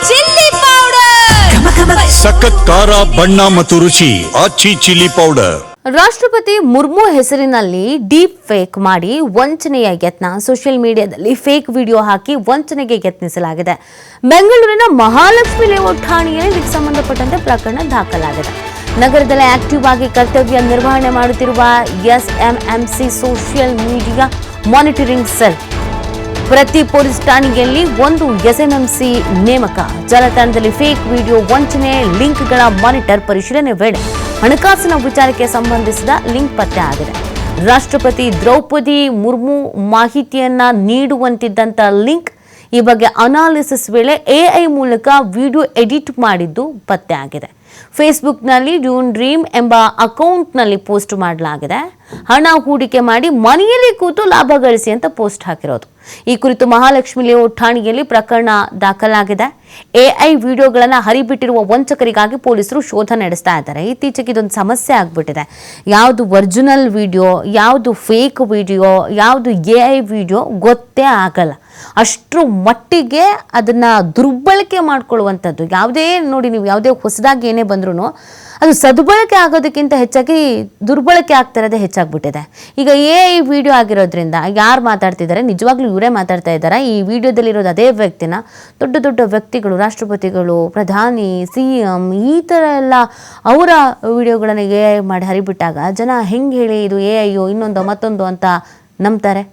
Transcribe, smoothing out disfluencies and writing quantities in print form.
Chilli powder ಸಖತ್ ಖಾರ ಬಣ್ಣ ಮತ್ತು ರುಚಿ ಆಚಿ ಚಿಲ್ಲಿ ಪೌಡರ್. ರಾಷ್ಟ್ರಪತಿ ಮುರ್ಮು ಹೆಸರಿನಲ್ಲಿ ಡೀಪ್ ಫೇಕ್ ಮಾಡಿ ವಂಚನೆಯ ಯತ್ನ. ಸೋಷಿಯಲ್ ಮೀಡಿಯಾದಲ್ಲಿ ಫೇಕ್ ವಿಡಿಯೋ ಹಾಕಿ ವಂಚನೆಗೆ ಯತ್ನಿಸಲಾಗಿದೆ. ಬೆಂಗಳೂರಿನ ಮಹಾಲಕ್ಷ್ಮಿ ಲೇಔಟ್ ಠಾಣೆಯಲ್ಲಿ ಇದಕ್ಕೆ ಸಂಬಂಧಪಟ್ಟಂತೆ ಪ್ರಕರಣ ದಾಖಲಾಗಿದೆ. ನಗರದಲ್ಲಿ ಆಕ್ಟಿವ್ ಆಗಿ ಕರ್ತವ್ಯ ನಿರ್ವಹಣೆ ಮಾಡುತ್ತಿರುವ ಎಸ್ಎಂಎಂಸಿ ಸೋಷಿಯಲ್ ಮೀಡಿಯಾ ಮಾನಿಟರಿಂಗ್ ಸೆಲ್ ಪ್ರತಿ ಪೊಲೀಸ್ ಠಾಣೆಯಲ್ಲಿ ಒಂದು ಎಸ್ಎಂಎಂಸಿ ನೇಮಕ. ಜಾಲತಾಣದಲ್ಲಿ ಫೇಕ್ ವಿಡಿಯೋ ವಂಚನೆ ಲಿಂಕ್ಗಳ ಮಾನಿಟರ್ ಪರಿಶೀಲನೆ ವೇಳೆ ಹಣಕಾಸಿನ ವಿಚಾರಕ್ಕೆ ಸಂಬಂಧಿಸಿದ ಲಿಂಕ್ ಪತ್ತೆ ಆಗಿದೆ. ರಾಷ್ಟ್ರಪತಿ ದ್ರೌಪದಿ ಮುರ್ಮು ಮಾಹಿತಿಯನ್ನ ನೀಡುವಂತಿದ್ದಂಥ ಲಿಂಕ್ ಈ ಬಗ್ಗೆ ಅನಾಲಿಸಿಸ್ ವೇಳೆ ಎಐ ಮೂಲಕ ವಿಡಿಯೋ ಎಡಿಟ್ ಮಾಡಿದ್ದು ಪತ್ತೆ ಆಗಿದೆ. ಫೇಸ್ಬುಕ್ನಲ್ಲಿ ಡ್ರೀಮ್ ಎಂಬ ಅಕೌಂಟ್ನಲ್ಲಿ ಪೋಸ್ಟ್ ಮಾಡಲಾಗಿದೆ. ಹಣ ಹೂಡಿಕೆ ಮಾಡಿ ಮನೆಯಲ್ಲಿ ಕೂತು ಲಾಭ ಗಳಿಸಿ ಅಂತ ಪೋಸ್ಟ್ ಹಾಕಿರೋದು. ಈ ಕುರಿತು ಮಹಾಲಕ್ಷ್ಮಿ ಲೇಔಟ್ ಠಾಣೆಯಲ್ಲಿ ಪ್ರಕರಣ ದಾಖಲಾಗಿದೆ. ಎಐ ವಿಡಿಯೋಗಳನ್ನು ಹರಿಬಿಟ್ಟಿರುವ ವಂಚಕರಿಗಾಗಿ ಪೊಲೀಸರು ಶೋಧ ನಡೆಸ್ತಾ ಇದ್ದಾರೆ. ಇತ್ತೀಚೆಗೆ ಇದೊಂದು ಸಮಸ್ಯೆ ಆಗ್ಬಿಟ್ಟಿದೆ. ಯಾವುದು ಒರಿಜಿನಲ್ ವಿಡಿಯೋ, ಯಾವುದು ಫೇಕ್ ವಿಡಿಯೋ, ಯಾವುದು ಎಐ ವಿಡಿಯೋ ಗೊತ್ತೇ ಆಗಲ್ಲ. ಅಷ್ಟರ ಮಟ್ಟಿಗೆ ಅದನ್ನು ದುರ್ಬಳಕೆ ಮಾಡ್ಕೊಳ್ಳುವಂಥದ್ದು. ಯಾವುದೇ ನೋಡಿ, ನೀವು ಯಾವುದೇ ಹೊಸದಾಗಿ ಏನೇ ಬಂದ್ರೂ ಅದು ಸದ್ಬಳಕೆ ಆಗೋದಕ್ಕಿಂತ ಹೆಚ್ಚಾಗಿ ದುರ್ಬಳಕೆ ಆಗ್ತಾ ಇರೋದೇ ಹೆಚ್ಚಾಗ್ಬಿಟ್ಟಿದೆ. ಈಗ ಎಐ ವಿಡಿಯೋ ಆಗಿರೋದ್ರಿಂದ ಯಾರು ಮಾತಾಡ್ತಿದ್ದಾರೆ, ನಿಜವಾಗ್ಲೂ ಇವರೇ ಮಾತಾಡ್ತಾ ಇದ್ದಾರೆ. ಈ ವಿಡಿಯೋದಲ್ಲಿರೋದು ಅದೇ ವ್ಯಕ್ತಿನ ದೊಡ್ಡ ದೊಡ್ಡ ವ್ಯಕ್ತಿಗಳು, ರಾಷ್ಟ್ರಪತಿಗಳು, ಪ್ರಧಾನಿ, CM ಈ ಥರ ಎಲ್ಲ ಅವರ ವಿಡಿಯೋಗಳನ್ನು ಎಐ ಮಾಡಿ ಹರಿಬಿಟ್ಟಾಗ ಜನ ಹೆಂಗೆ ಹೇಳಿ ಇದು ಎಐಯೋ ಇನ್ನೊಂದು ಮತ್ತೊಂದು ಅಂತ ನಂಬ್ತಾರೆ.